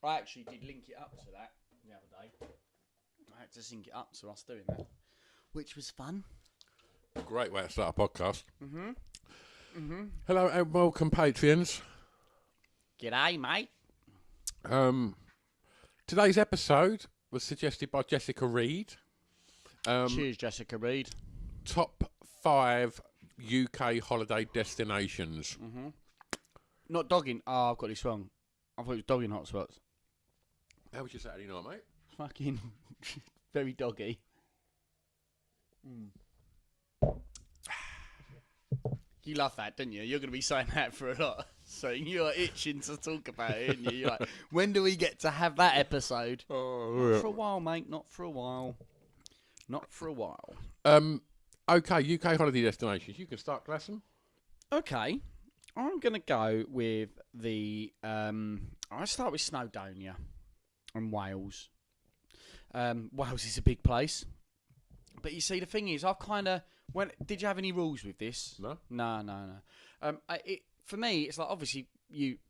I actually did link it up to that the other day. I had to sync it up to us doing that, which was fun. Great way to start a podcast. Hello and welcome, Patreons. G'day, mate. Today's episode was suggested by Jessica Reed. Cheers, Jessica Reed. Top 5 UK holiday destinations. Not dogging. Oh, I've got this wrong. I thought it was dogging hotspots. How was your Saturday night, mate? Fucking very doggy. You love that, didn't you? You're going to be saying that for a lot. So you're itching to talk about it, aren't you? You're like, when do we get to have that episode? Not for a while, mate. Not for a while. Not for a while. Okay, UK holiday destinations. You can start, Glasson. Okay. I'm going to go with the... I'll start with Snowdonia and Wales. Wales is a big place. But you see, the thing is, I've kind of... Did you have any rules with this? No. No. For me, it's like, obviously,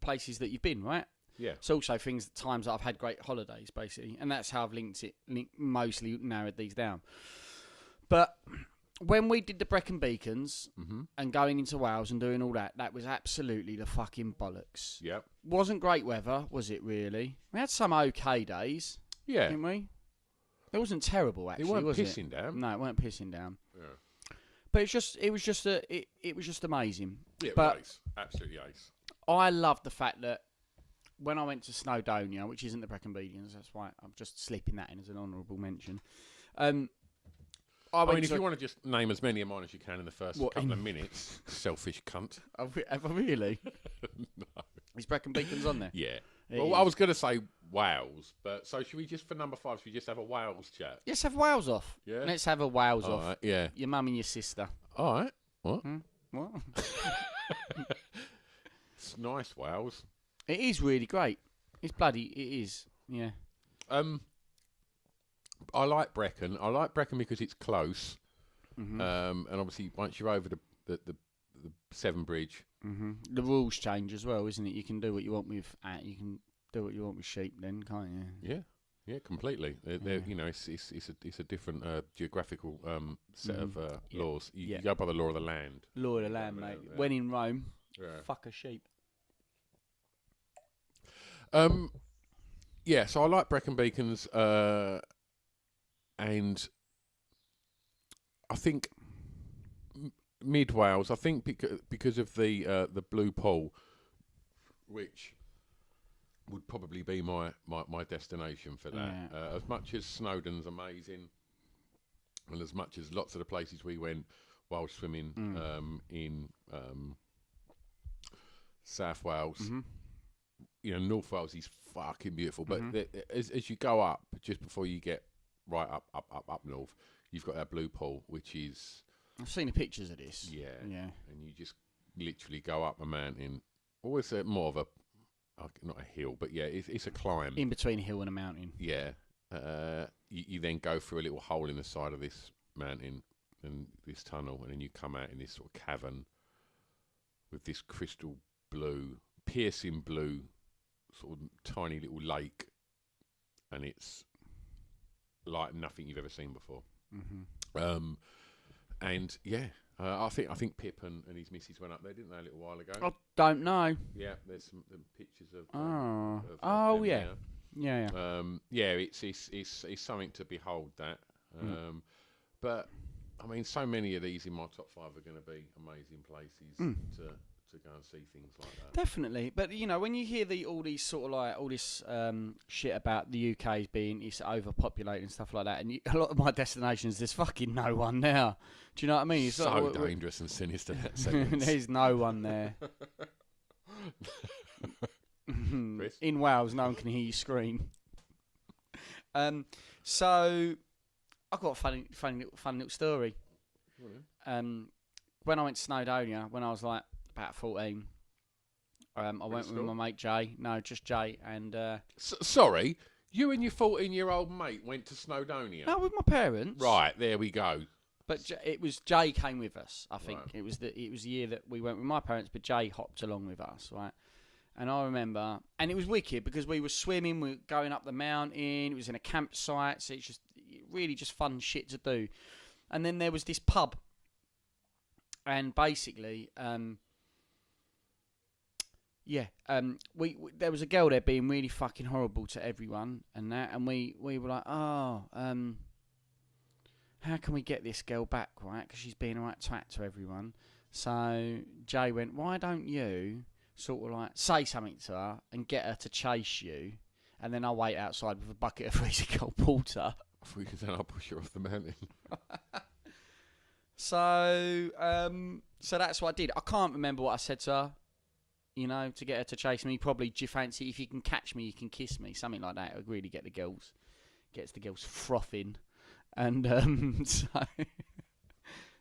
places that you've been, right? Yeah. It's also times that I've had great holidays, basically. And that's how I've mostly narrowed these down. But when we did the Brecon Beacons and going into Wales and doing all that, that was absolutely the fucking bollocks. Yep. Wasn't great weather, was it really? We had some okay days, Yeah. didn't we? It wasn't terrible, actually, It weren't was pissing down. No, it weren't pissing down. Yeah. But it was just amazing. Yeah, But ace. Absolutely ace. I love the fact that when I went to Snowdonia, which isn't the Brecon Beacons, that's why I'm just slipping that in as an honourable mention. I mean, if you want to just name as many of mine as you can in the first couple of minutes, selfish cunt. Have I really? No. Is Brecon Beacons on there? Yeah. It Well, is. I was going to say Wales, but so should we just, for number 5, should we just have a Wales chat? Let's have Wales off. Yeah? Let's have a Wales All off. right, yeah. Your mum and your sister. All right. What? What? It's nice, Wales. It is really great. It is. Yeah. I like Brecon. I like Brecon because it's close. And obviously, once you're over the Severn Bridge. The rules change as well, isn't it? You can do what you want with you can do what you want with sheep, then, can't you? Yeah, completely. You know, it's a different geographical set of laws. You go by the law of the land. Law of the land, mate. When in Rome, fuck a sheep. Yeah, so I like Brecon Beacons, and I think mid Wales. I think because of the Blue Pool, which would probably be my destination for that. Yeah. As much as Snowdon's amazing, and as much as lots of the places we went while swimming in South Wales, you know, North Wales is fucking beautiful. But as you go up, just before you get right up north, you've got that Blue Pool, which is... I've seen the pictures of this. Yeah. Yeah. And you just literally go up a mountain. Always more of a... not a hill, but yeah, it's a climb. In between a hill and a mountain. Yeah. You then go through a little hole in the side of this mountain and this tunnel, and then you come out in this sort of cavern with this crystal blue, piercing blue, sort of tiny little lake, and it's like nothing you've ever seen before. And yeah, I think Pip and his missus went up there, didn't they, a little while ago? I don't know. Yeah, there's some pictures of. Oh them yeah. there. Yeah. Yeah, it's something to behold. That, but I mean, so many of these in my top 5 are going to be amazing places to go and see things like that. Definitely, but you know, when you hear all these sort of like all this shit about the UK being it's overpopulated and stuff like that, and a lot of my destinations, there's fucking no one there. Do you know what I mean? It's So like, dangerous and sinister that sentence. there's no one there. Chris? In Wales, no one can hear you scream. So I've got a fun little story. When I went to Snowdonia, when I was like about 14, I went with my mate Jay. No, just Jay and. Sorry, you and your 14-year-old mate went to Snowdonia. No, with my parents. Right, there we go. But it was Jay came with us. I think Right. it was the year that we went with my parents, but Jay hopped along with us, right? And I remember, and it was wicked because we were swimming, we were going up the mountain, it was in a campsite, so it's just really just fun shit to do. And then there was this pub, and basically, we there was a girl there being really fucking horrible to everyone and that, and we were like, how can we get this girl back, right? Because she's being a right twat to everyone. So Jay went, why don't you sort of like say something to her and get her to chase you, and then I'll wait outside with a bucket of freezing cold water. I thought you could say I'll push her off the mountain. So that's what I did. I can't remember what I said to her, to get her to chase me. Probably, do you fancy, if you can catch me, you can kiss me, something like that. It would really gets the girls frothing. And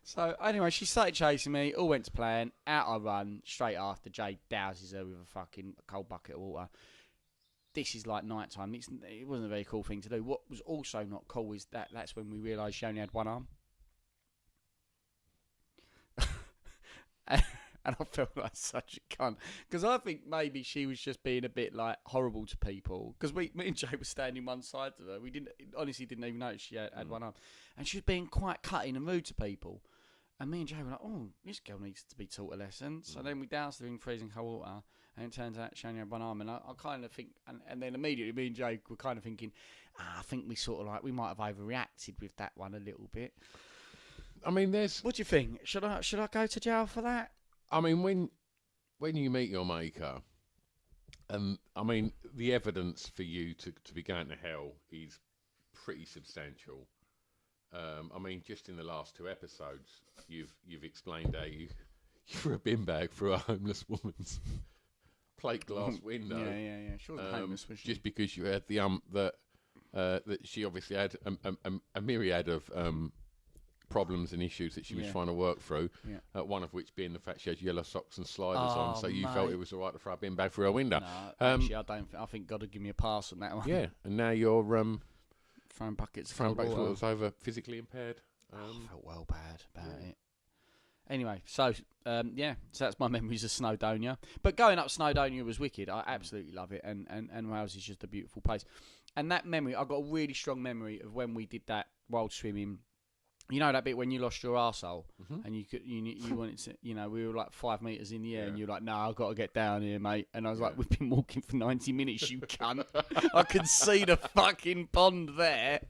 so anyway, she started chasing me, all went to plan, out I run, straight after Jay douses her with a fucking cold bucket of water. This is like night time. It wasn't a very cool thing to do. What was also not cool is that's when we realised she only had one arm. And I felt like such a cunt. Because I think maybe she was just being a bit like horrible to people. Because me and Jay were standing one side of her. We honestly didn't even notice she had one arm. And she was being quite cutting and rude to people. And me and Jay were like, oh, this girl needs to be taught a lesson. So then we doused her in freezing cold water. And it turns out she only had one arm. And I kind of think, and then immediately me and Jay were kind of thinking, I think we might have overreacted with that one a little bit. I mean, What do you think? Should I go to jail for that? I mean, when you meet your maker, I mean, the evidence for you to be going to hell is pretty substantial. I mean, just in the last 2 episodes, you've explained how you threw a bin bag through a homeless woman's plate glass window. Yeah. She wasn't homeless, was she? Just because you had that she obviously had a myriad of problems and issues that she was trying to work through. Yeah. One of which being the fact she had yellow socks and sliders on, so you felt it was all right to throw a bin bag through her window. No, actually, I think God would give me a pass on that one. Yeah, and now you're throwing buckets of water over physically impaired. I felt well bad about it. Anyway, so that's my memories of Snowdonia. But going up Snowdonia was wicked. I absolutely love it, and Wales is just a beautiful place. And that memory, I got a really strong memory of when we did that wild swimming. You know that bit when you lost your arsehole and you wanted to, we were like 5 metres in the air and you were like, no, I've got to get down here, mate. And I was like, we've been walking for 90 minutes, you cunt. I could see the fucking pond there.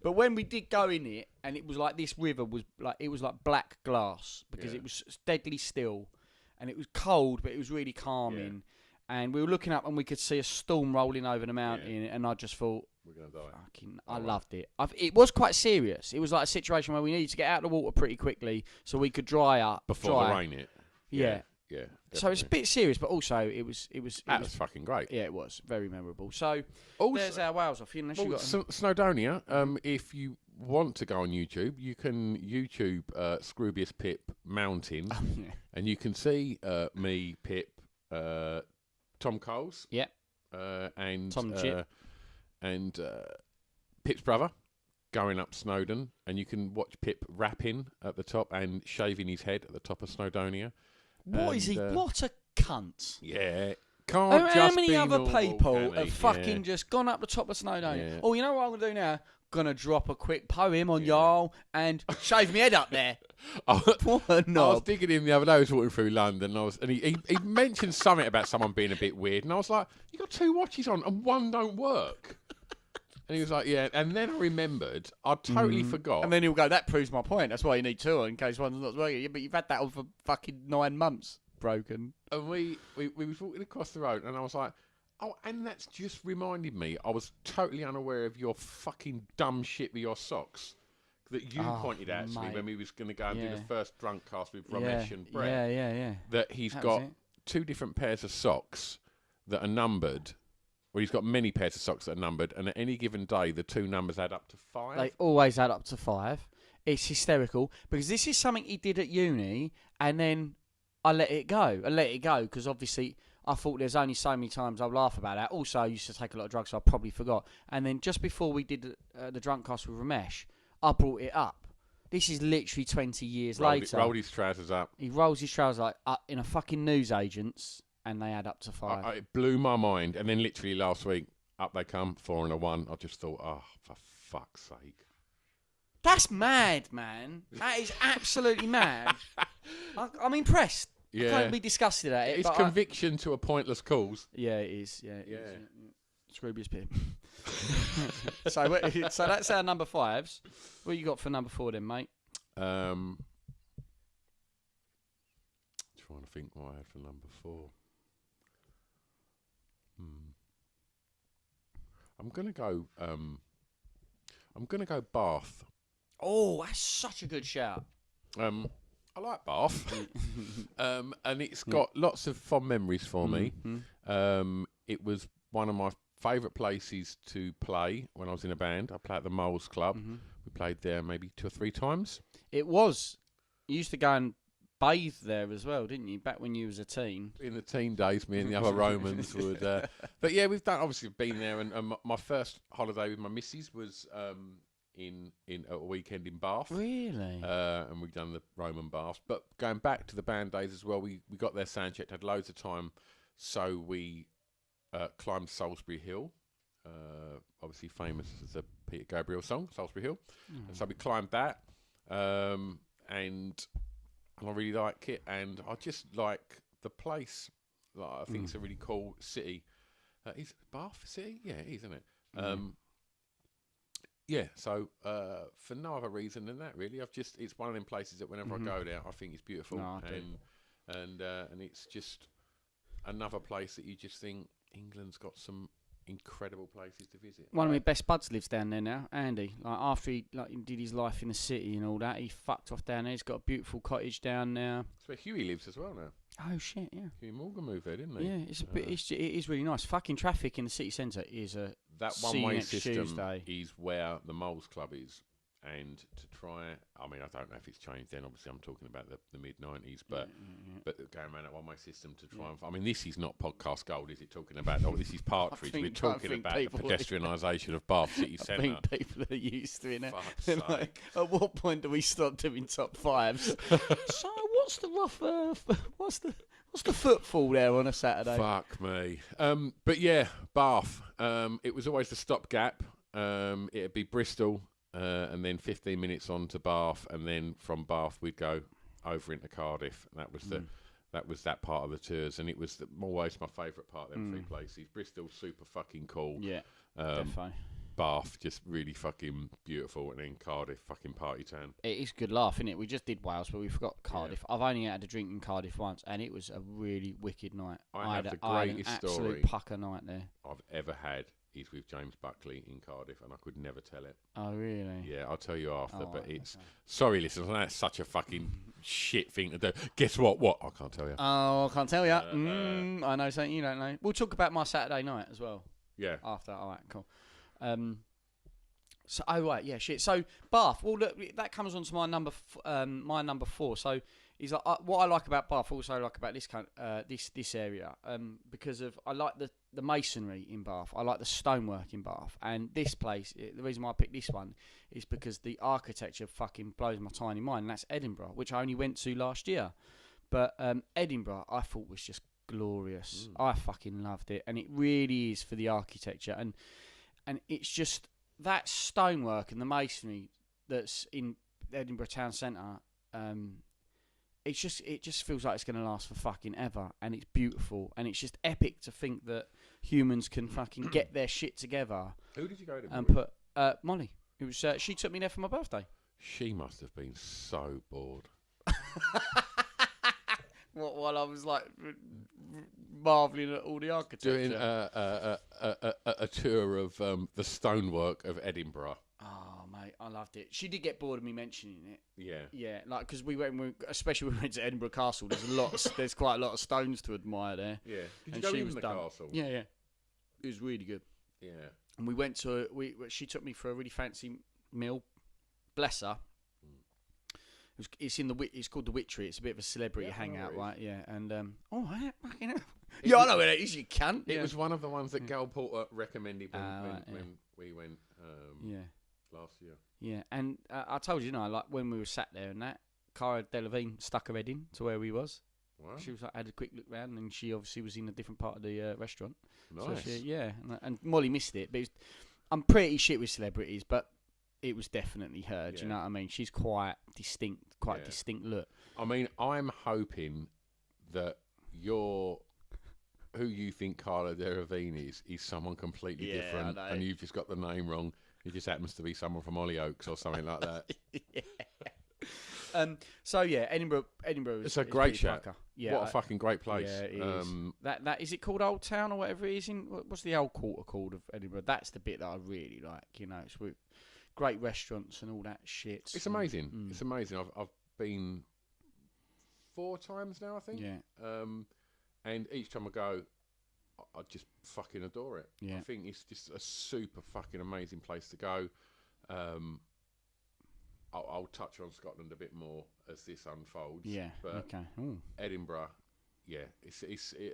But when we did go in it, and it was like this river was like, it was like black glass because it was deadly still and it was cold, but it was really calming. Yeah. And we were looking up and we could see a storm rolling over the mountain and I just thought, we're going to die. I loved it. It was quite serious. It was like a situation where we needed to get out of the water pretty quickly so we could dry up. Before the rain hit. Yeah. So it's a bit serious, but also it was fucking great. Yeah, it was very memorable. So also, there's our Wales off. Snowdonia. If you want to go on YouTube, you can YouTube Scroobius Pip Mountain, and you can see me, Pip, Tom Coles, and Tom Chip. And Pip's brother going up Snowdon, and you can watch Pip rapping at the top and shaving his head at the top of Snowdonia. What is he? What a cunt! Yeah. How many other people have fucking just gone up the top of Snowdonia? Yeah. Oh, you know what I'm going to do now? Gonna drop a quick poem on y'all and shave my head up there. What a knob. I was digging him the other day. I was walking through London, and he mentioned something about someone being a bit weird, and I was like, "You got 2 watches on, and one don't work." And he was like, "Yeah." And then I remembered, I totally forgot. And then he'll go, "That proves my point. That's why you need 2 in case one's not working." Yeah, but you've had that on for fucking 9 months, broken. And we was walking across the road, and I was like, oh, and that's just reminded me, I was totally unaware of your fucking dumb shit with your socks that you pointed out to me when we was going to go and do the first drunk cast with Ramesh and Brett. Yeah. That he's got 2 different pairs of socks that are numbered. Well, he's got many pairs of socks that are numbered, and at any given day, the 2 numbers add up to 5. They always add up to 5. It's hysterical because this is something he did at uni, and then I let it go. Because obviously I thought there's only so many times I'll laugh about that. Also, I used to take a lot of drugs, so I probably forgot. And then just before we did the drunk cast with Ramesh, I brought it up. This is literally 20 years later. Rolled his trousers up. He rolls his trousers like up in a fucking newsagent's and they add up to 5. It blew my mind. And then literally last week, up they come, 4 and a 1. I just thought, oh, for fuck's sake. That's mad, man. That is absolutely mad. I'm impressed. Yeah. I can't be disgusted at it. It's but conviction to a pointless cause. Yeah, it is. Yeah, it Yeah. is. Scroobius Pip. So that's our number 5s. What you got for number 4 then, mate? Trying to think what I had for number 4. I'm gonna go Bath. Oh, that's such a good shout. I like Bath, and it's got lots of fond memories for me. It was one of my favourite places to play when I was in a band. I played at the Moles Club. We played there maybe 2 or 3 times. It was. You used to go and bathe there as well, didn't you? Back when you was a teen. In the teen days, me and the other Romans would. But yeah, we've obviously been there, and my first holiday with my missus was in a weekend in Bath. Really? And we've done the Roman baths. But going back to the band days as well, we got there sound checked, had loads of time, so we climbed Salisbury Hill. Obviously famous as a Peter Gabriel song, Salisbury Hill. And so we climbed that, and I really like it, and I just like the place. Like, I think it's a really cool city. Is Bath a city? Yeah, it is, isn't it? Yeah, so for no other reason than that, really. It's one of them places that whenever I go there, I think it's beautiful, and it's just another place that you just think England's got some incredible places to visit. One of my best buds lives down there now, Andy. Like after he did his life in the city and all that, he fucked off down there. He's got a beautiful cottage down there. That's where Huey lives as well now. Oh shit, yeah. Huey Morgan moved there, didn't he? Yeah, it is really nice. Fucking traffic in the city centre is a that one-way next system Tuesday. is where the Moles Club is, and to try. I mean, I don't know if it's changed then. Obviously, I'm talking about the mid-90s, but going around that one-way system to try and. I mean, this is not podcast gold, is it? Talking about this is Partridge. We're talking about the pedestrianisation of Bath City Centre. I think people are used to it now. Fuck's Like, at what point do we stop doing top 5s? So, what's the rough? What's the footfall there on a Saturday? Fuck me. But yeah, Bath. It was always the stopgap. It'd be Bristol, and then 15 minutes on to Bath, and then from Bath we'd go over into Cardiff. That was that part of the tours, and it was always my favourite part of them 3 places. Bristol, super fucking cool. Yeah, definitely. Bath, just really fucking beautiful, and then Cardiff, fucking party town. It is good laugh, isn't it? We just did Wales, but we forgot Cardiff. Yeah. I've only had a drink in Cardiff once, and it was a really wicked night. I had the greatest story absolute pucker night there I've ever had is with James Buckley in Cardiff, and I could never tell it. Oh, really? Yeah, I'll tell you after, but it's... Okay. Sorry, listeners, that's such a fucking shit thing to do. Guess what? What? I can't tell you. Oh, I can't tell you. I know something you don't know. We'll talk about my Saturday night as well. Yeah. After, all right, cool. So, right, yeah, shit. So, Bath. Well, look, that comes on to my number 4. So, is like what I like about Bath. Also, I like about this area. Because of I like the masonry in Bath. I like the stonework in Bath. And this place, the reason why I picked this one is because the architecture fucking blows my tiny mind. And that's Edinburgh, which I only went to last year. But Edinburgh, I thought was just glorious. I fucking loved it, and it really is for the architecture and it's just that stonework and the masonry that's in Edinburgh town centre. It just feels like it's going to last for fucking ever, and it's beautiful, and it's just epic to think that humans can fucking get their shit together. Who did you go to? And put Molly. It was she took me there for my birthday. She must have been so bored. While I was like marvelling at all the architecture. Doing a tour of the stonework of Edinburgh. Oh, mate, I loved it. She did get bored of me mentioning it. Yeah. Yeah, like, because especially when we went to Edinburgh Castle, there's quite a lot of stones to admire there. Yeah. Did you go in the castle? Yeah, yeah. It was really good. Yeah. And we went to, she took me for a really fancy meal. Bless her. It's called the Witchery. It's a bit of a celebrity hangout, right? Yeah, and yeah, I know where it is. You can't. It was one of the ones that Gal Porter recommended when we went. Last year. Yeah, and I told you, like when we were sat there and that, Cara Delevingne stuck her head in to where we was. Wow. She was like, had a quick look round, and she obviously was in a different part of the restaurant. Nice. So and Molly missed it. But I'm pretty shit with celebrities, but it was definitely her. Do you know what I mean? She's quite distinct, a distinct look. I mean, I'm hoping that who you think Carla Delevingne is someone completely different, and you've just got the name wrong. It just happens to be someone from Hollyoaks or something like that. So yeah, Edinburgh. It's a great shout. Yeah, what a fucking great place. Yeah, it is. That is it called Old Town or whatever it is in what's the old quarter called of Edinburgh? That's the bit that I really like. You know, it's with great restaurants and all that shit. It's amazing. It's amazing. I've been 4 times now, I think. Yeah. And each time I go, I just fucking adore it. Yeah. I think it's just a super fucking amazing place to go. I'll touch on Scotland a bit more as this unfolds. Yeah. But okay. Ooh. Edinburgh, it's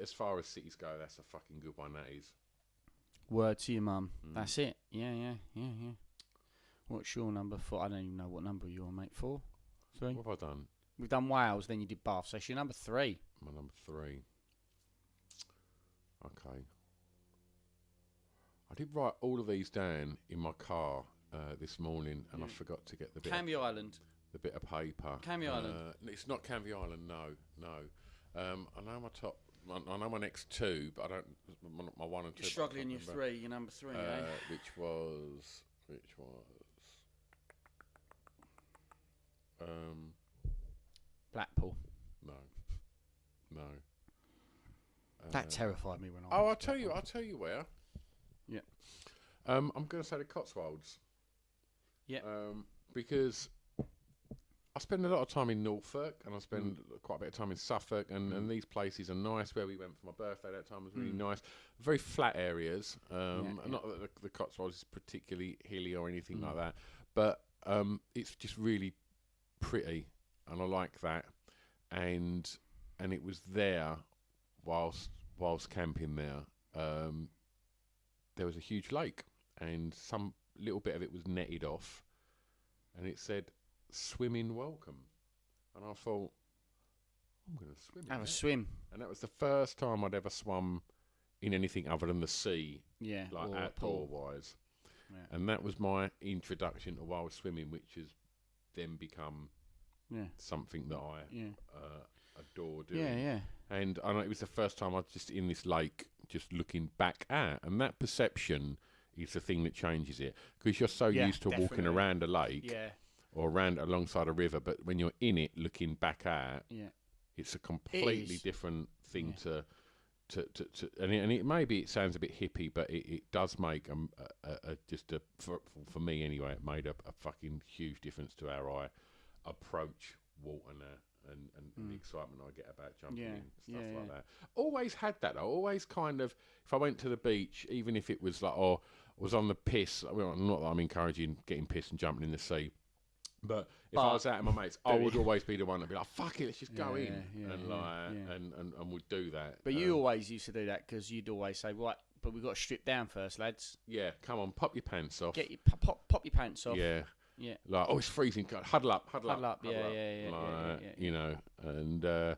as far as cities go, that's a fucking good one. That is. Word to your mum. That's it. Yeah. What's your number 4? I don't even know what number you're on, mate. 4? 3? What have I done? We've done Wales, then you did Bath. So it's your number 3. My number 3. Okay. I did write all of these down in my car this morning, and I forgot to get the bit. Canvey Island. The bit of paper. Canvey Island. It's not Canvey Island. No. I know my top. I know my next 2, but I don't. My 1 and 2. You're struggling. Your 3. Your number 3. Eh? Which was. Blackpool. No. That terrified me when I. I'll tell you where. Yeah. I'm going to say the Cotswolds. Yeah. Because I spend a lot of time in Norfolk, and I spend quite a bit of time in Suffolk, and these places are nice. Where we went for my birthday that time was really nice. Very flat areas. Not that the Cotswolds is particularly hilly or anything like that, but it's just really pretty, and I like that. And it was there whilst camping there. There was a huge lake, and some little bit of it was netted off, and it said "Swimming welcome," and I thought, I'm going to swim. Have a swim. And that was the first time I'd ever swum in anything other than the sea, like outdoor wise. Yeah. And that was my introduction to wild swimming, which has then become something that I adore doing. Yeah. And I know it was the first time I was just in this lake, just looking back at, and that perception is the thing that changes it, because you're so used to walking around a lake or around alongside a river, but when you're in it, looking back at, it's a completely different thing to and it maybe it sounds a bit hippie, but it does make for me anyway, it made a fucking huge difference to how I approach water now, and the excitement I get about jumping in, stuff like that. Always had that though. Always kind of, if I went to the beach, even if it was like, or was on the piss, well, not that I'm encouraging getting pissed and jumping in the sea, but if I was out with my mates, I would always be the one to be like, fuck it, let's just go in, and we'd do that. But you always used to do that, because you'd always say, right, but we've got to strip down first, lads. Yeah, come on, pop your pants off. Get your pop your pants off. Yeah. Yeah. Like, oh, it's freezing. Huddle up. Yeah. You know, and I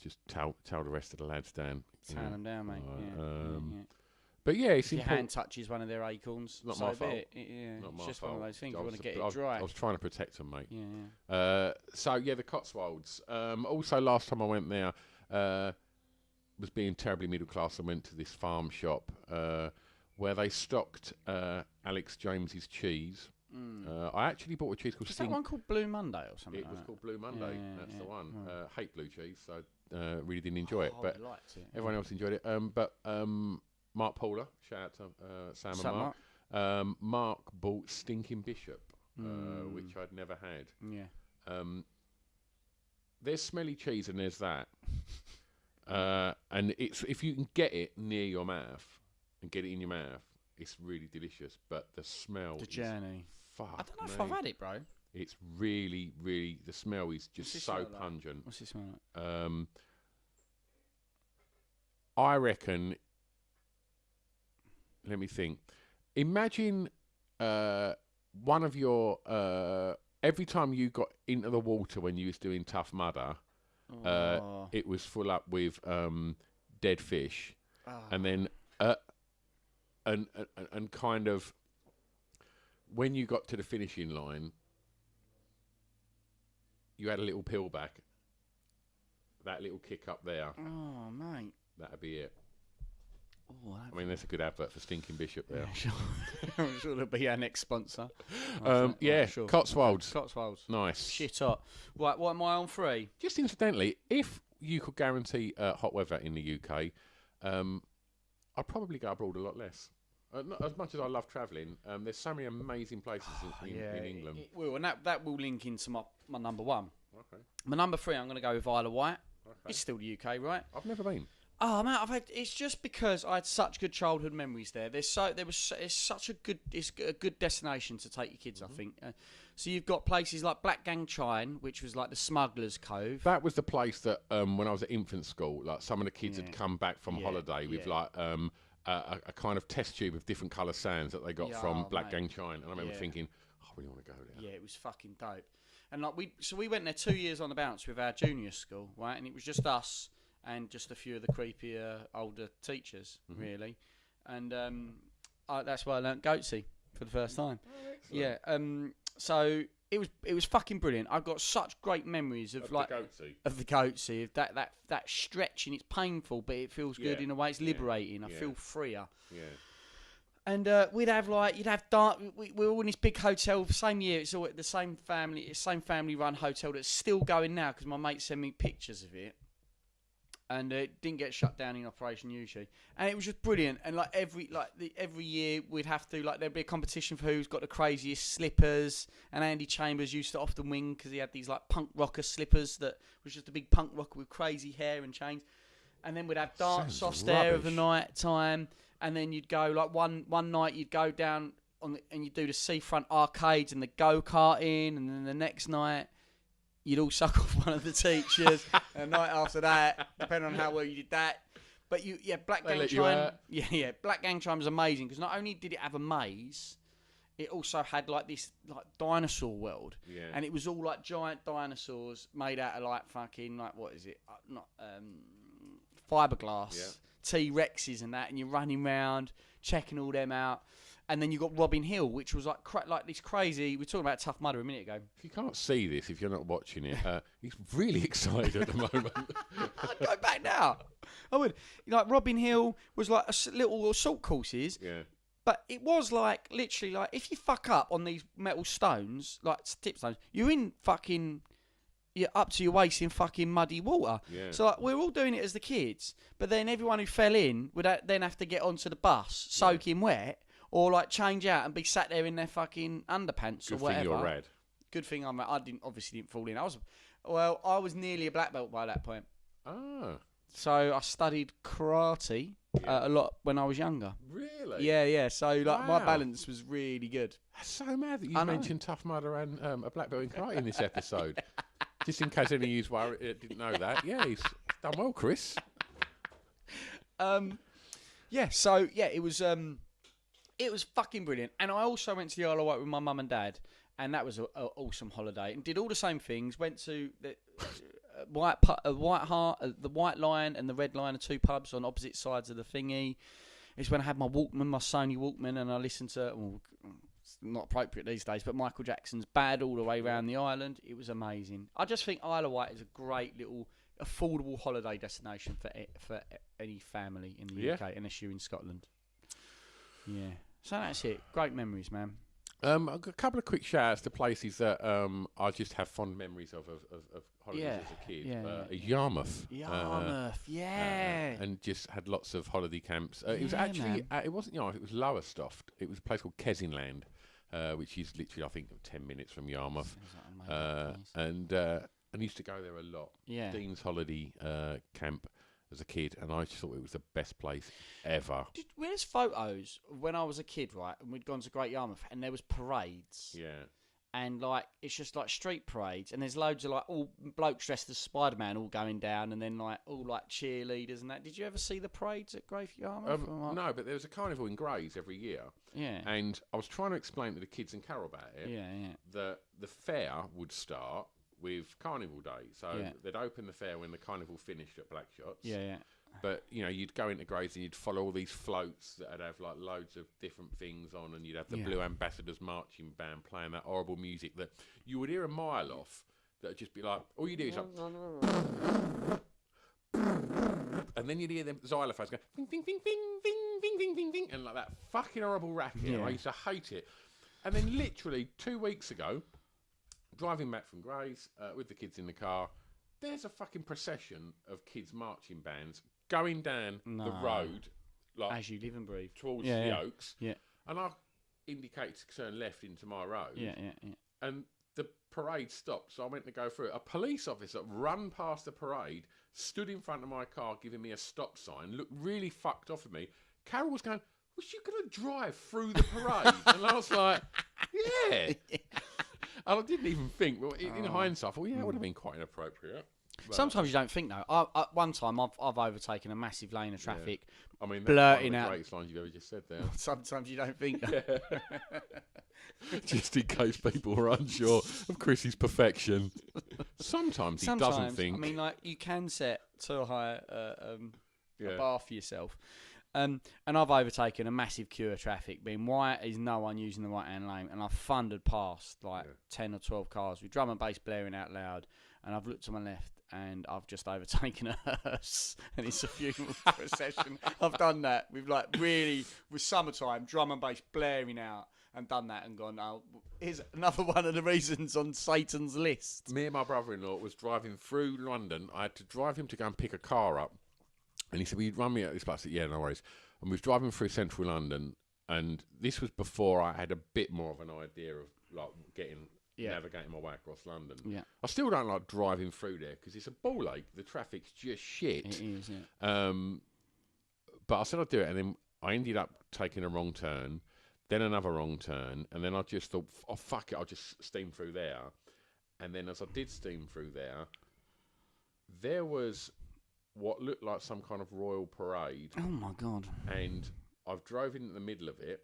just tell the rest of the lads down. Tell them down, mate. But yeah, it's your important. hand touches one of their acorns. Not my fault. Not it's just one of those things. You want to get it dry. I was trying to protect them, mate. Yeah. So yeah, the Cotswolds. Also, last time I went there, was being terribly middle class. I went to this farm shop where they stocked Alex James's cheese. I actually bought a cheese called. Is that one called Blue Monday or something? It was called Blue Monday. That's the one. Hate blue cheese, so really didn't enjoy it. But I liked it. Everyone else enjoyed it. But Mark Paula, shout out to Sam and Mark. Mark bought Stinking Bishop, which I'd never had. Yeah. There's smelly cheese and there's that. And it's, if you can get it near your mouth and get it in your mouth, it's really delicious. But the smell, the journey. Fuck, I don't know if I've had it, bro. It's really, really, the smell is just so pungent. What's it smell like? I reckon. Let me think. Imagine one of your every time you got into the water when you was doing Tough Mudder, Oh. it was full up with dead fish, Oh. and then and kind of when you got to the finishing line, you had a little peel back. That little kick up there, Oh, mate. that'd be it. Oh, I mean, that's a good advert for Stinking Bishop there. yeah, sure. I'm sure it'll be our next sponsor. Yeah, Right, sure. Cotswolds. Cotswolds. Nice. Shit hot. Right, what am I on 3? Just incidentally, if you could guarantee hot weather in the UK, I'd probably go abroad a lot less. Not as much as I love travelling, there's so many amazing places in England. It will, and that will link into my number 1. Okay. My number 3, I'm going to go with Isle of Wight. Okay. It's still the UK, right? I've never been. Oh man, it's just because I had such good childhood memories there. It's such a good destination to take your kids. I think. So you've got places like Blackgang Chine, which was like the Smugglers Cove. That was the place that when I was at infant school, like some of the kids had come back from holiday with like a kind of test tube of different colour sands that they got from Blackgang Chine, and I remember thinking, I really want to go there. Yeah, it was fucking dope. And like we went there 2 years on the bounce with our junior school, right? And it was just us and just a few of the creepier older teachers, really. And that's where I learnt Goatsy for the first time. Oh, excellent. Yeah. So it was fucking brilliant. I've got such great memories of like the Goatsy, of that stretch, and it's painful, but it feels good in a way. It's liberating. I feel freer. Yeah. And we'd have you'd have dark. We were all in this big hotel. Same year, it's all the same family run hotel that's still going now because my mate sent me pictures of it. And it didn't get shut down in operation usually, and it was just brilliant. And every year we'd have to there'd be a competition for who's got the craziest slippers. And Andy Chambers used to often win because he had these like punk rocker slippers that was just a big punk rocker with crazy hair and chains. And then we'd have dark soft air of the night time. And then you'd go one night you'd go down and you'd do the seafront arcades and the go-karting, and then the next night you'd all suck off one of the teachers. And the night after that, depending on how well you did that. But Blackgang Chine, Blackgang Chine was amazing because not only did it have a maze, it also had this dinosaur world. Yeah. And it was all like giant dinosaurs made out of fucking what is it? Fiberglass. Yeah. T-Rexes and that, and you're running around checking all them out. And then you got Robin Hill, which was like this crazy. We were talking about Tough Mudder a minute ago. If you can't see this, if you're not watching it, he's really excited at the moment. I'd go back now. I would. Robin Hill was like little assault courses. Yeah. But it was literally if you fuck up on these metal stones, tip stones, you're in fucking. You're up to your waist in fucking muddy water. Yeah. So we're all doing it as the kids, but then everyone who fell in would then have to get onto the bus, soaking wet, or change out and be sat there in their fucking underpants or whatever. Good thing you're red. Good thing I obviously didn't fall in. I was nearly a black belt by that point. Ah. So I studied karate a lot when I was younger. Really? Yeah. So my balance was really good. That's so mad that you mentioned Tough Mudder and a black belt in karate in this episode. Just in case any of you didn't know that. Yeah, he's done well, Chris. It was fucking brilliant. And I also went to the Isle of Wight with my mum and dad, and that was an awesome holiday. And did all the same things. Went to the the White Lion and the Red Lion are two pubs on opposite sides of the thingy. It's when I had my Walkman, my Sony Walkman, and I listened to, it's not appropriate these days, but Michael Jackson's Bad all the way around the island. It was amazing. I just think Isle of Wight is a great little affordable holiday destination for any family in the UK, unless you're in Scotland. Yeah. So that's it. Great memories, man. I've got a couple of quick shout outs to places that I just have fond memories of holidays as a kid. Yarmouth. And just had lots of holiday camps. It was actually, it wasn't Yarmouth, it was Lowestoft. It was a place called Kessingland, which is literally, I think, 10 minutes from Yarmouth. And I used to go there a lot. Yeah. Dean's Holiday Camp as a kid, and I just thought it was the best place ever. There's photos of when I was a kid, right, and we'd gone to Great Yarmouth, and there was parades. Yeah. And it's just street parades, and there's loads of all blokes dressed as Spider-Man all going down, and then all cheerleaders and that. Did you ever see the parades at Great Yarmouth? No, but there was a carnival in Grays every year. Yeah. And I was trying to explain to the kids in Carol about it. Yeah. That the fair would start with Carnival Day. So Yeah. they'd open the fair when the carnival finished at Black Shots. Yeah. But, you know, you'd go into Grays and you'd follow all these floats that would have, like, loads of different things on, and you'd have the Yeah. Blue Ambassadors marching band playing that horrible music that you would hear a mile off, that would just be like, all you do is like... And then you'd hear the xylophones go, ding, ding, ding, ding, ding, ding, ding, ding, ding, and like that fucking horrible racket. Yeah. I used to hate it. And then literally 2 weeks ago, driving back from Grays with the kids in the car, there's a fucking procession of kids' marching bands going down the road, like As you live and breathe. towards the Oaks. Yeah. And I indicated to turn left into my road. Yeah. And the parade stopped, so I went to go through it. A police officer run past the parade, stood in front of my car giving me a stop sign, looked really fucked off at me. Carol was going, was you going to drive through the parade? And I was like, yeah. And I didn't even think, well, in hindsight, I thought, yeah, that would have been quite inappropriate. But Sometimes you don't think though. I one time I've overtaken a massive lane of traffic. I mean, that's blurting one of out. the greatest lines you've ever just said there. Sometimes you don't think that. Just in case people are unsure of Chrissy's perfection. Sometimes he doesn't think. I mean, like, you can set too high a bar for yourself. And I've overtaken a massive queue of traffic, being why is no one using the right-hand lane, and I've thundered past 10 or 12 cars with drum and bass blaring out loud, and I've looked to my left and I've just overtaken a hearse, and it's a funeral procession. I've done that with with summertime, drum and bass blaring out, and done that and gone, oh, here's another one of the reasons on Satan's list. Me and my brother-in-law was driving through London. I had to drive him to go and pick a car up. And he said, will you run me at this place? I said, yeah, no worries. And we was driving through central London, and this was before I had a bit more of an idea of like navigating my way across London. Yeah. I still don't like driving through there because it's a ball ache. The traffic's just shit. It is, yeah. But I said I'd do it, and then I ended up taking a wrong turn, then another wrong turn, and then I just thought, oh, fuck it, I'll just steam through there. And then as I did steam through there was what looked like some kind of royal parade. Oh, my God. And I've drove in the middle of it.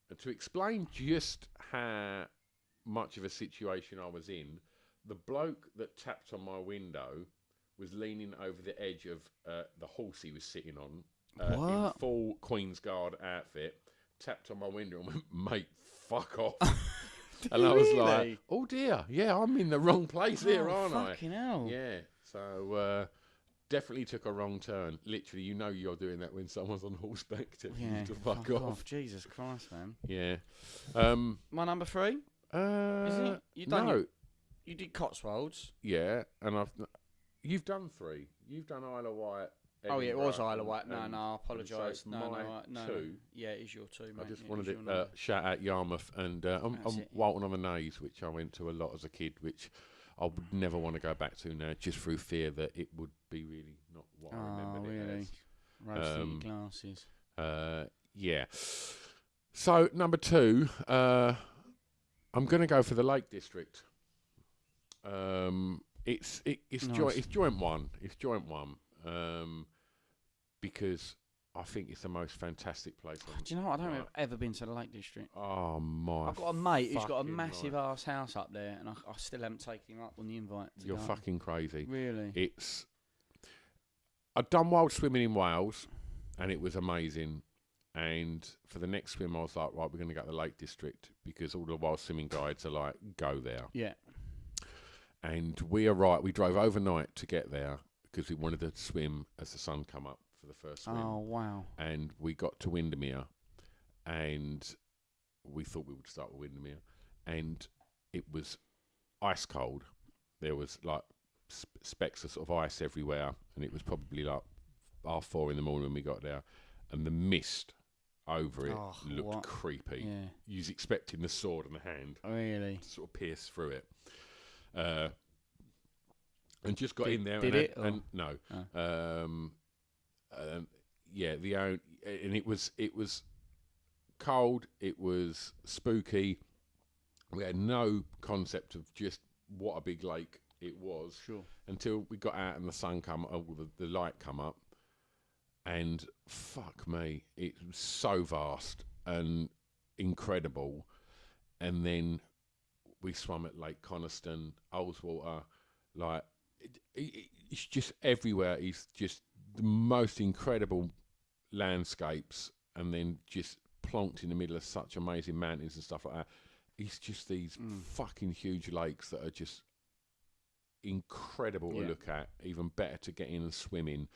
And to explain just how much of a situation I was in, the bloke that tapped on my window was leaning over the edge of the horse he was sitting on in full Queen's Guard outfit, tapped on my window and went, mate, fuck off. And I was like, oh dear, yeah, I'm in the wrong place here, aren't I? Fucking hell. Yeah, so definitely took a wrong turn. Literally, you know you're doing that when someone's on horseback to fuck off. Jesus Christ, man. Yeah. My number 3? Is it? You did Cotswolds. Yeah, and you've done 3. You've done Isle of Wight. Oh yeah, it was Isle of Edinburgh, Wight. No, I apologise. so No. 2. Yeah, it is your 2, mate. I just Yeah, wanted it is to your number. shout out Yarmouth and Walton on the Naze, which I went to a lot as a kid, which I would never want to go back to now, just through fear that it would be really not what I remembered it as. Roasting your glasses. Yeah. So number 2, I'm going to go for the Lake District. It's Nice. joint one. It's joint one. Because I think it's the most fantastic place. Do you know what? I don't think I've ever been to the Lake District. Oh my! I've got a mate who's got a fucking massive life. ass house up there, and I still haven't taken him up on the invite. You're fucking crazy. Really? I'd done wild swimming in Wales, and it was amazing. And for the next swim, I was like, right, we're going to go to the Lake District because all the wild swimming guides are like, go there. Yeah. And we drove overnight to get there because we wanted to swim as the sun come up for the first swim. Oh wow! And we got to Windermere, and we thought we would start with Windermere, and it was ice cold. There was like specks of sort of ice everywhere, and it was probably like 4:30 in the morning when we got there, and the mist over it looked creepy. Yeah. You was expecting the sword in the hand Really? to sort of pierce through it. And just got in there, and no, yeah, and it was cold. It was spooky. We had no concept of just what a big lake it was. Sure. Until we got out and the sun the light come up, and fuck me, it was so vast and incredible. And then we swam at Lake Coniston, Ullswater, Like, it's just everywhere. It's just the most incredible landscapes, and then just plonked in the middle of such amazing mountains and stuff like that. It's just these fucking huge lakes that are just incredible to look at, even better to get in and swim in.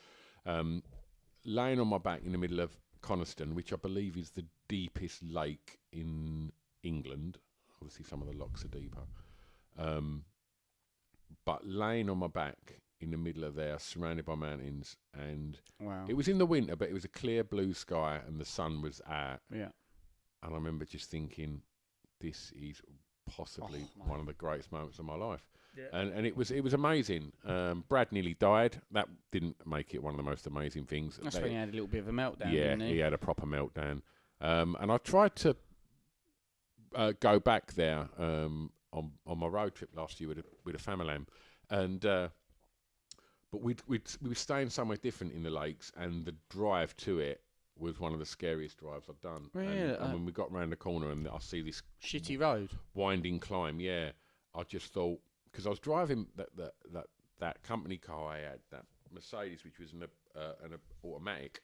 Laying on my back in the middle of Coniston, which I believe is the deepest lake in England. Obviously, some of the lochs are deeper. But laying on my back in the middle of there, surrounded by mountains, and it was in the winter, but it was a clear blue sky, and the sun was out. Yeah. And I remember just thinking, this is possibly one of the greatest moments of my life. Yeah. And it was amazing. Brad nearly died. That didn't make it one of the most amazing things. That's when he had a little bit of a meltdown. Yeah, didn't he had a proper meltdown. And I tried to go back there on my road trip last year with a family, and but we were staying somewhere different in the lakes, and the drive to it was one of the scariest drives I've done. Really? And when we got round the corner and I see this shitty road, winding climb, I just thought, because I was driving that company car I had, that Mercedes, which was an automatic,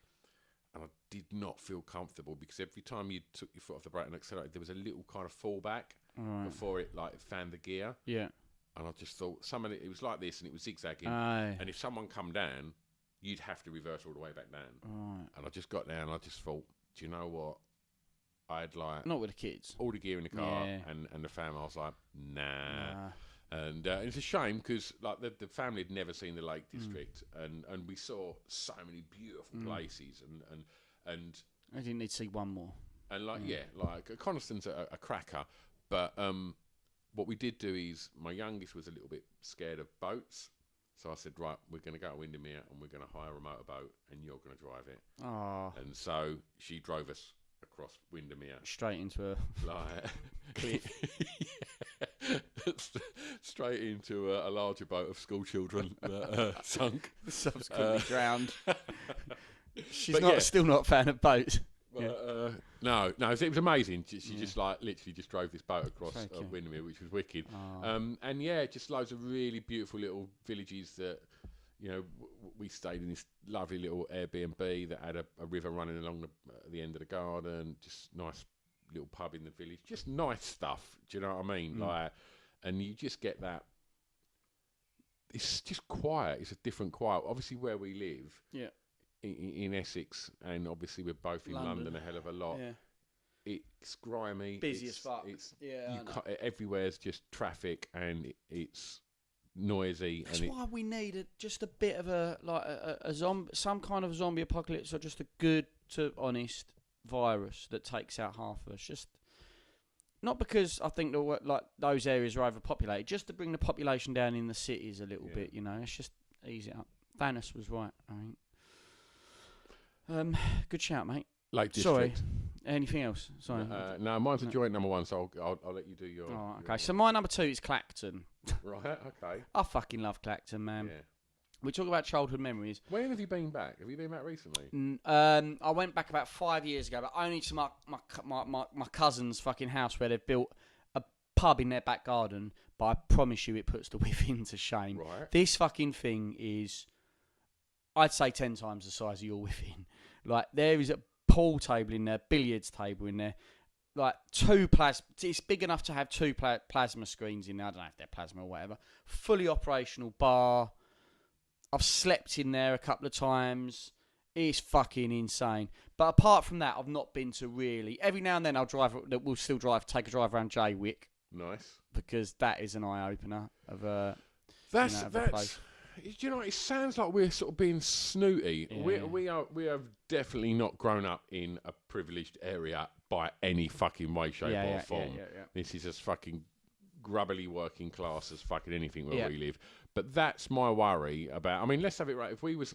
and I did not feel comfortable, because every time you took your foot off the brake and accelerated, there was a little kind of fallback before it found the gear. Yeah. And I just thought, it was like this, and it was zigzagging. And if someone come down, you'd have to reverse all the way back down. And I just got down, and I just thought, do you know what? I'd like... Not with the kids. All the gear in the car and the family. I was like, nah. And it's a shame, because like the family had never seen the Lake District, and we saw so many beautiful places, and I didn't need to see one more. And like Coniston's a cracker, but what we did do is, my youngest was a little bit scared of boats, so I said, right, we're going to go to Windermere and we're going to hire a motorboat, and you're going to drive it. Oh. And so she drove us across Windermere. Straight into a cliff. Straight into a larger boat of school children that sunk. Subsequently drowned. She's still not a fan of boats. No, it was amazing. She just literally just drove this boat across Windermere, which was wicked. And just loads of really beautiful little villages that, we stayed in this lovely little Airbnb that had a river running along the end of the garden, just nice little pub in the village, just nice stuff. Do you know what I mean? And you just get that. It's just quiet. It's a different quiet. Obviously, where we live, in Essex, and obviously we're both in London a hell of a lot. Yeah. It's grimy, busy as fuck. Everywhere's just traffic, and it's noisy. That's why we need just a bit of a zombie, some kind of zombie apocalypse, or just a good to honest virus that takes out half of us. Just not because I think those areas are overpopulated, just to bring the population down in the cities a little bit. It's just ease it up. Thanos was right, I think. Good shout, mate. Lake Sorry. District. Anything else? Sorry. No, mine's a joint number one, so I'll let you do your. Oh, okay. So my number 2 is Clacton. Right. Okay. I fucking love Clacton, man. Yeah. We talk about childhood memories. When have you been back? Have you been back recently? I went back about 5 years ago, but only to my cousin's fucking house, where they've built a pub in their back garden. But I promise you, it puts the Within to shame. Right. This fucking thing is, I'd say 10 times the size of your Within. Like, there is a pool table in there, billiards table in there, like it's big enough to have 2 plasma screens in there. I don't know if they're plasma or whatever. Fully operational bar. I've slept in there a couple of times. It's fucking insane. But apart from that, I've not been to really. Every now and then we'll still take a drive around Jaywick. Nice. Because that is an eye opener of a that's place. It sounds like we're sort of being snooty. Yeah. We have definitely not grown up in a privileged area by any fucking way, shape or form. Yeah. This is as fucking grubbily working class as fucking anything where we live. But that's my worry about. I mean, let's have it right. If we was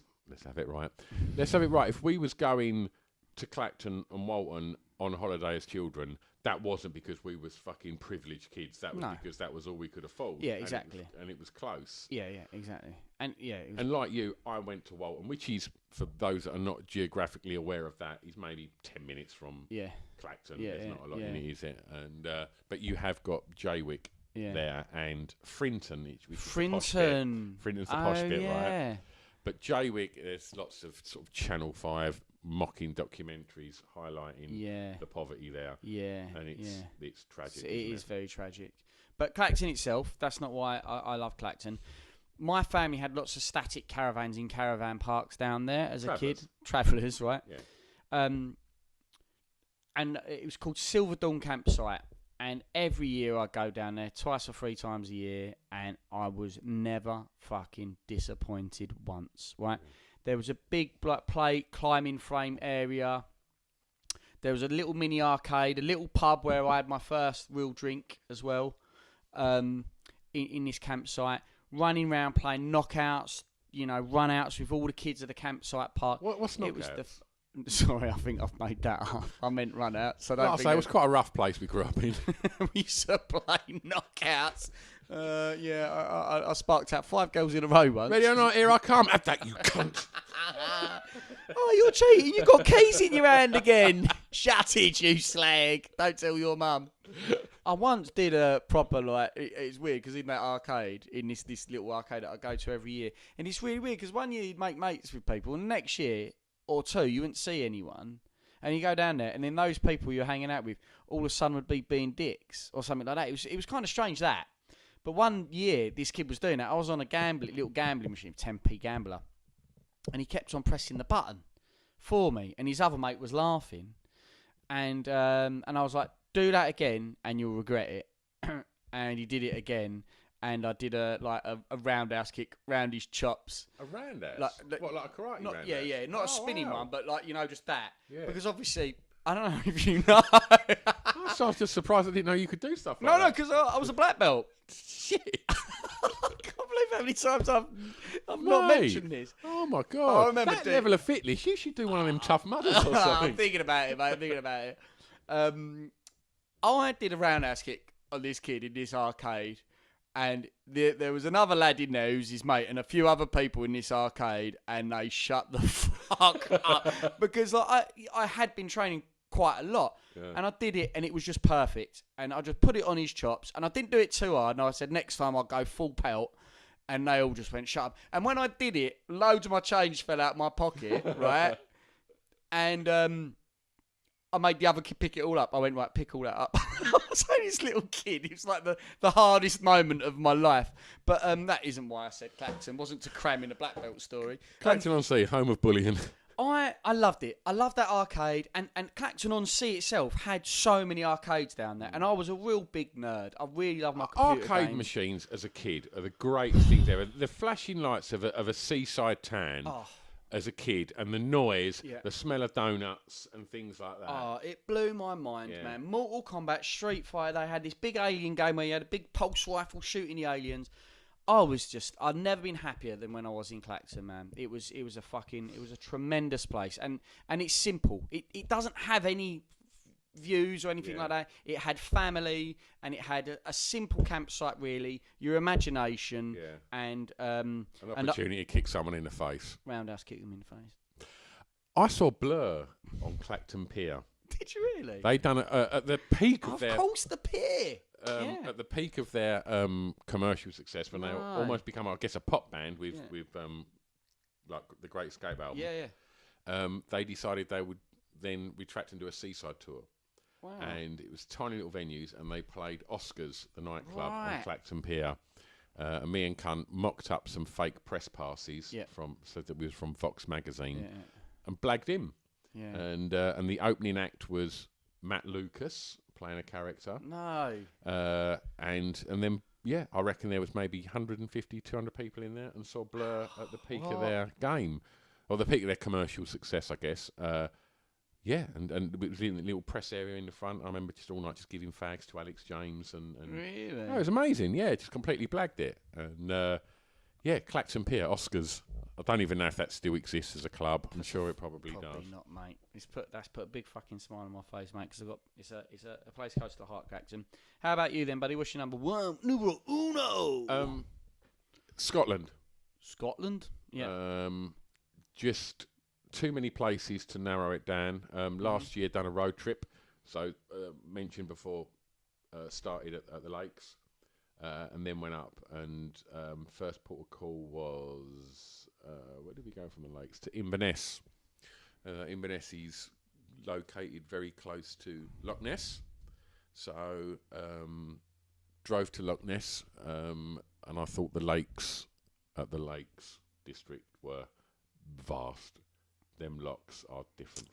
going to Clacton and Walton on holiday as children, that wasn't because we was fucking privileged kids. That was because that was all we could afford. Yeah, exactly. And it was close. Yeah, exactly. And and like you, I went to Walton, which is, for those that are not geographically aware of that, is maybe 10 minutes from Clacton. There's not a lot in it, is it? And but you have got Jaywick there, and Frinton, which is the posh bit. Frinton's the posh bit, right? But Jaywick, there's lots of sort of Channel 5 mocking documentaries highlighting the poverty there. Yeah. And it's tragic. It is very tragic. But Clacton itself, that's not why I love Clacton. My family had lots of static caravans in caravan parks down there as a kid. Travellers, right? Yeah. And it was called Silver Dawn Campsite. And every year I go down there 2 or 3 times a year, and I was never fucking disappointed once, right? There was a big climbing frame area. There was a little mini arcade, a little pub where I had my first real drink as well, in this campsite. Running around playing knockouts, run-outs with all the kids at the campsite park. What's knockouts? Sorry, I think I've made that up. I meant run-outs. It was quite a rough place we grew up in. We used to play knockouts. I sparked out 5 girls in a row once. Ready or not, here I come. Have that, you cunt. Oh, you're cheating. You've got keys in your hand again. Shut it, you slag. Don't tell your mum. I once did a proper, it's weird because in that arcade, in this little arcade that I go to every year, and it's really weird because one year you'd make mates with people, and the next year or 2 you wouldn't see anyone, and you go down there, and then those people you're hanging out with all of a sudden would be being dicks or something like that. It was kind of strange that. But one year this kid was doing that. I was on a little gambling machine, 10p gambler, and he kept on pressing the button for me, and his other mate was laughing, and I was like, do that again and you'll regret it. And he did it again, and I did a roundhouse kick round his chops. A roundhouse? Like a karate roundhouse? Yeah, not a spinning one, but just that. Yeah. Because obviously, I don't know if you know. I was just surprised I didn't know you could do stuff like that. No, because I was a black belt. Shit. I can't believe how many times I've not mentioned this. Oh my God. I remember that level of fitness, you should do one of them Tough Mudders or something. I'm thinking about it, mate. I'm thinking about it. I did a roundhouse kick on this kid in this arcade, and there was another lad in there who's his mate, and a few other people in this arcade, and they shut the fuck up because I had been training quite a lot, and I did it, and it was just perfect, and I just put it on his chops, and I didn't do it too hard, and I said next time I'll go full pelt, and they all just went shut up. And when I did it, loads of my change fell out my pocket, right, and I made the other kid pick it all up. I went, right, pick all that up. I was only this little kid. It was like the hardest moment of my life. But that isn't why I said Clacton. It wasn't to cram in a black belt story. Clacton-on-Sea, home of bullying. I loved it. I loved that arcade. And Clacton-on-Sea itself had so many arcades down there. And I was a real big nerd. I really loved my computer Arcade games. machines as a kid are the greatest things ever. The flashing lights of a seaside tan. Oh. As a kid, and the noise, the smell of donuts and things like that. Oh, it blew my mind, man. Mortal Kombat, Street Fighter, they had this big alien game where you had a big pulse rifle shooting the aliens. I'd never been happier than when I was in Clacton, man. It was a tremendous place. And it's simple. It doesn't have any views or anything like that. It had family, and it had a simple campsite, really, your imagination, and an opportunity to kick someone in the face. Roundhouse kick them in the face. I saw Blur on Clacton Pier. Did you really? They done it at the peak of their. Of course, the pier. At the peak of their commercial success, when they almost become, I guess, a pop band with like the Great Escape album. Yeah. They decided they would then retract and do a seaside tour. Wow. And it was tiny little venues, and they played Oscars, the nightclub, on Right. Clacton Pier. And me and Cunt mocked up some fake press passes said that we was from Vox magazine, and blagged him. Yeah. And the opening act was Matt Lucas playing a character. No. And then I reckon there was maybe 150, 200 people in there, and saw Blur at the peak of their game, or the peak of their commercial success, I guess. And it was in the little press area in the front. I remember just all night just giving fags to Alex James. And Really? Oh, it was amazing, just completely blagged it. And, Clacton Pier, Oscars. I don't even know if that still exists as a club. I'm sure it probably does. Probably not, mate. That's put a big fucking smile on my face, mate, because it's a place close to the heart, Clacton. How about you then, buddy? What's your number one? Numero uno! Scotland. Scotland? Yeah. Just too many places to narrow it down. Last year, done a road trip. So, mentioned before, started at the lakes. and then went up. And first port of call was where did we go from the lakes to Inverness? Inverness is located very close to Loch Ness, so drove to Loch Ness, and I thought the lakes at the Lakes District were vast. Them locks are different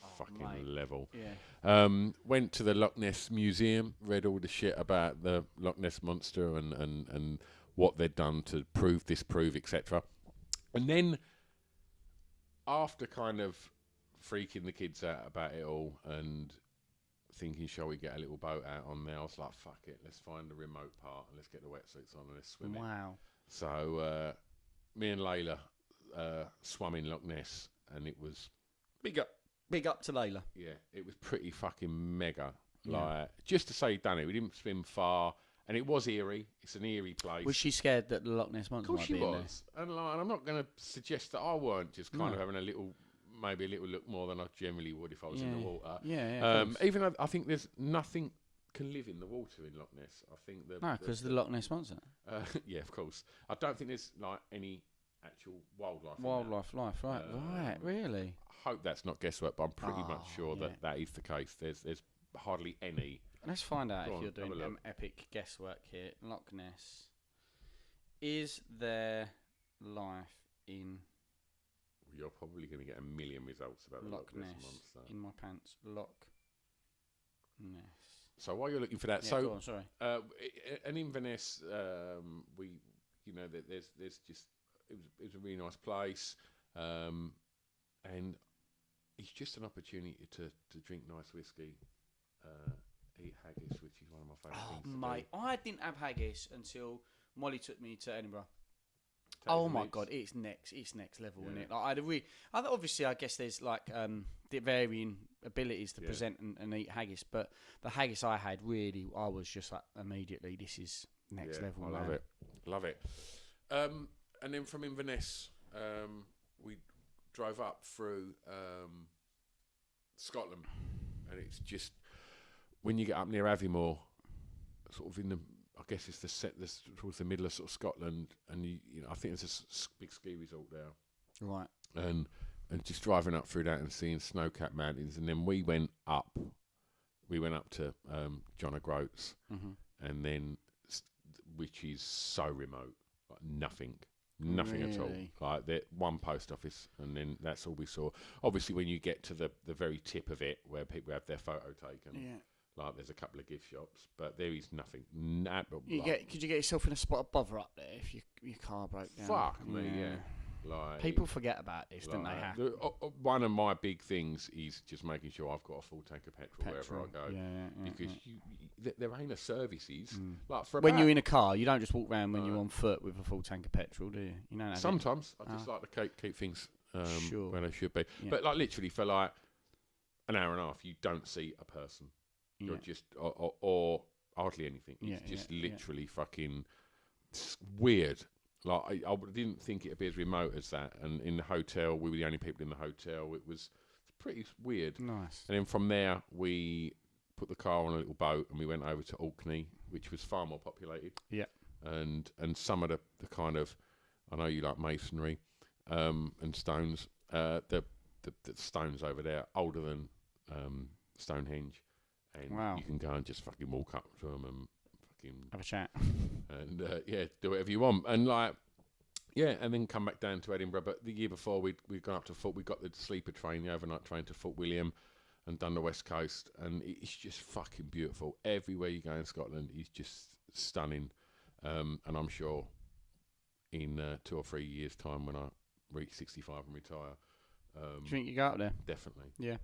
level. Yeah. Went to the Loch Ness Museum, read all the shit about the Loch Ness monster and what they'd done to disprove, etc. And then, after kind of freaking the kids out about it all and thinking, shall we get a little boat out on there? I was like, fuck it, let's find the remote part and let's get the wetsuits on and let's swim it. Wow. So me and Layla swum in Loch Ness, and it was Big up to Layla. yeah, it was pretty fucking mega. Yeah. Like, just to say he'd done it, we didn't swim far, and it was eerie. It's an eerie place. Was she scared that the Loch Ness monster Of course might she be in there? was, and I'm not going to suggest that I weren't just kind of having maybe a little look more than I generally would if I was in the water. Yeah. Even though I think there's nothing can live in the water in Loch Ness. I think No, because the Loch Ness monster. yeah, of course. I don't think there's like any actual wildlife. Life, right? Right, really? I hope that's not guesswork, but I'm pretty much sure that is the case. There's hardly any. Let's find out Go if on, you're doing have a look. epic guesswork here. Loch Ness. Is there life in You're probably going to get a million results about the Loch Ness? monster. In my pants. Loch Ness. So while you're looking for that, Yeah, so go on, sorry. an Inverness, there's just it was a really nice place, and it's just an opportunity to drink nice whiskey, eat haggis, which is one of my favourite things. To Mate, do. I didn't have haggis until Molly took me to Edinburgh. Taste Oh the my meats. god, it's next level, isn't Yeah. it? Like obviously, I guess there's like the varying abilities to present and eat haggis, but the haggis I had really, I was just like immediately, this is next level. I love it. And then from Inverness, we drove up through Scotland, and it's just when you get up near Aviemore, sort of in the, I guess it's towards the middle of sort of Scotland, and you know, I think there's a big ski resort there, Right. and just driving up through that and seeing snow-capped mountains, and then we went up to John O'Groats, and then which is so remote, like nothing at all. Really? Like one post office, and then that's all we saw. Obviously, when you get to the very tip of it, where people have their photo taken, like there's a couple of gift shops, but there is nothing. Could you get yourself in a spot of bother up there if your car broke down? Fuck me, yeah. Like People forget about this, don't they? One of my big things is just making sure I've got a full tank of petrol wherever I go, because there ain't a services like for when you're in a car, you don't just walk around when you're on foot with a full tank of petrol, do you? You know. Sometimes I just like to keep things Sure. where they should be, Yeah. but like literally for like an hour and a half, you don't see a person. You're just or hardly anything. It's just literally fucking weird. Like I didn't think it'd be as remote as that. And in the hotel, we were the only people in the hotel. It was pretty weird. Nice. And then from there, we put the car on a little boat and we went over to Orkney, which was far more populated. Yeah. And some of the kind of, I know you like masonry and stones. The stones over there older than Stonehenge. And Wow. you can go and just fucking walk up to them and fucking Have a chat. and do whatever you want, and and then come back down to Edinburgh. But the year before, we'd gone up to Fort. We got the sleeper train, the overnight train to Fort William, and done the West Coast, and it's just fucking beautiful. Everywhere you go in Scotland is just stunning, and I'm sure in 2 or 3 years' time, when I reach 65 and retire, Do you think you go up there? definitely, Yeah.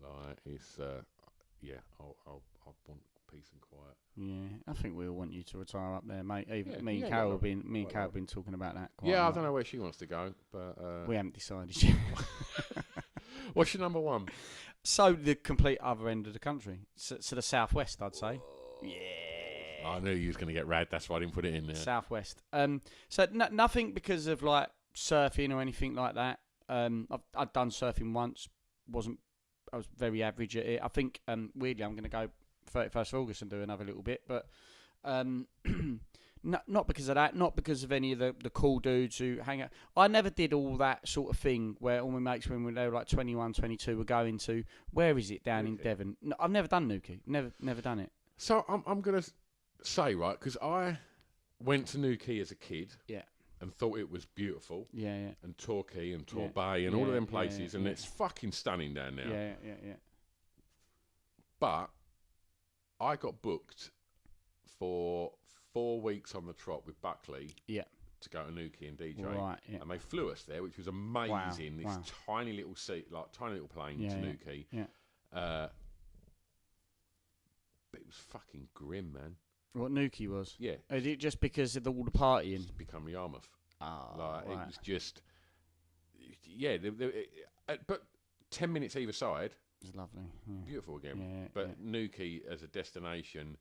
like it's I'll want peace and quiet. Yeah, I think we all want you to retire up there, mate. Even Yeah, me and yeah, Carol why have been Why not? talking about that. Quite Yeah, a I lot. don't know where she wants to go, but We haven't decided yet. what's your number one? So the complete other end of the country, so the southwest, I'd say. Yeah. I knew you was going to get rad. That's why I didn't put it in there. Southwest. So nothing because of like surfing or anything like that. I'd done surfing once. I was very average at it. I think weirdly I'm going to go 31st of August and do another little bit, but Not because of that, not because of any of the cool dudes who hang out. I never did all that sort of thing where all my mates, when they were like 21, 22, were going to, where is it, down in Devon? No, I've never done Newquay. Never done it. So I'm going to say, right, because I went to Newquay as a kid. Yeah. And thought it was beautiful. Yeah. And Torquay and Torbay and all of them places. And it's fucking stunning down there. Yeah. But I got booked for 4 weeks on the trot with Buckley. Yeah. To go to Newquay and DJ. Right. Yeah. And they flew us there, which was amazing. Wow. This tiny little tiny little plane to Newquay. Yeah. But it was fucking grim, man. What Newquay was? Yeah. Is it just because of all the partying? It's become Yarmouth. Oh, It was just, but 10 minutes either side. It's lovely. Yeah. Beautiful again. Yeah, but Newquay as a destination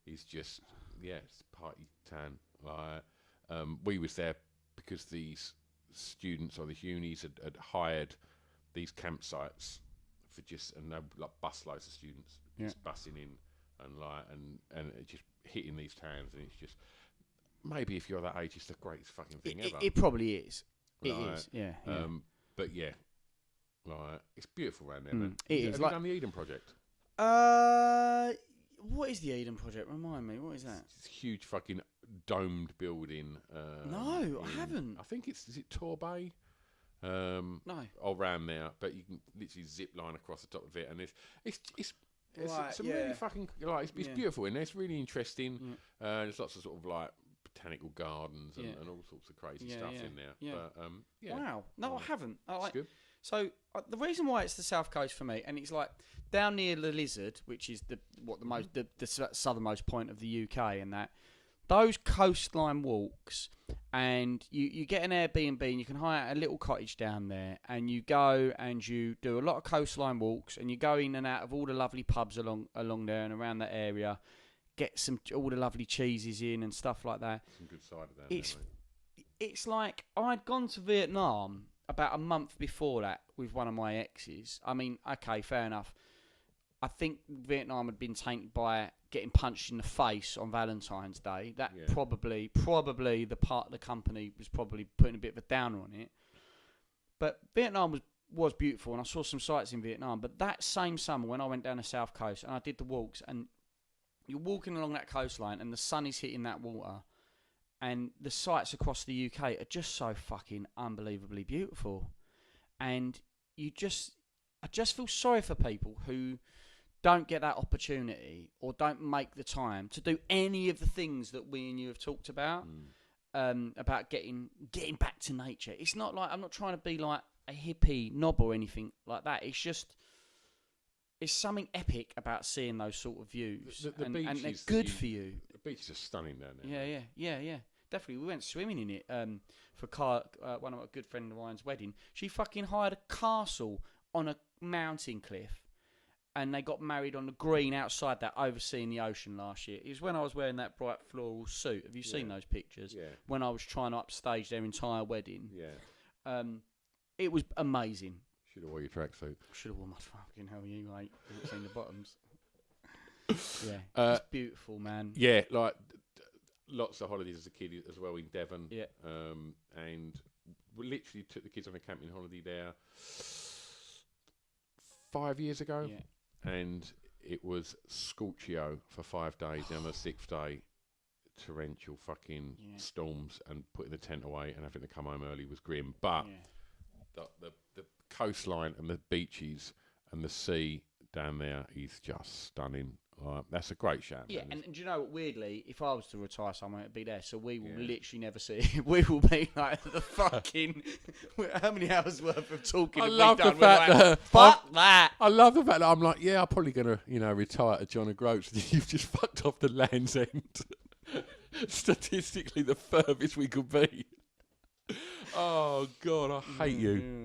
is just, it's party town. We was there because these students or the unis had hired these campsites for and they were like bus loads of students just bussing in and just hitting these towns, and it's just, maybe if you're that age, it's the greatest fucking thing ever. It probably is. It is. Yeah. But it's beautiful around there, man. It is. Have you done the Eden Project? What is the Eden Project? Remind me. What is that? It's a huge fucking domed building. No, I haven't. I think is it Torbay? No. Around there, but you can literally zip line across the top of it, and it's Right, some really fucking it's beautiful in there. It's really interesting. There's lots of sort of like botanical gardens and all sorts of crazy stuff in there. Yeah. But Wow. No, I haven't. It's good. So the reason why it's the South Coast for me, and it's like down near the Lizard, which is the southernmost point of the UK, and that those coastline walks, and you get an Airbnb and you can hire a little cottage down there, and you go and you do a lot of coastline walks, and you go in and out of all the lovely pubs along there and around that area, get all the lovely cheeses in and stuff like that. Some good cider down there, mate. It's like I'd gone to Vietnam about a month before that with one of my exes. I mean, okay, fair enough. I think Vietnam had been tainted by getting punched in the face on Valentine's Day. That probably the part of the company was probably putting a bit of a downer on it. But Vietnam was beautiful, and I saw some sights in Vietnam. But that same summer, when I went down the South Coast and I did the walks, and you're walking along that coastline, and the sun is hitting that water, and the sights across the UK are just so fucking unbelievably beautiful. And I just feel sorry for people who don't get that opportunity or don't make the time to do any of the things that we and you have talked about, about getting back to nature. It's not like, I'm not trying to be like a hippie knob or anything like that. It's just, it's something epic about seeing those sort of views. The and they're good for you. The beaches are stunning down there. Yeah. Definitely. We went swimming in it for one of my good friend of mine's wedding. She fucking hired a castle on a mountain cliff, and they got married on the green outside that, overseeing the ocean last year. It was when I was wearing that bright floral suit. Have you seen those pictures? Yeah. When I was trying to upstage their entire wedding. Yeah. It was amazing. Should have wore your tracksuit. Should have worn my fucking hell, you mate. Haven't seen the bottoms. It's beautiful, man. Yeah, like lots of holidays as a kid as well in Devon. Yeah. And we literally took the kids on a camping holiday there 5 years ago. Yeah. And it was scorchio for 5 days. And on the 6th day, torrential fucking storms, and putting the tent away and having to come home early was grim. But the coastline and the beaches and the sea down there is just stunning. That's a great shout. Yeah, and do you know, weirdly, if I was to retire somewhere, it'd be there. So we will literally never see it. We will be like the fucking... How many hours worth of talking have we done? The fact that... Fuck that! I love the fact that I'm like, I'm probably going to, retire to John O'Groats. You've just fucked off the Land's End. Statistically, the furthest we could be. Oh, God, I hate you.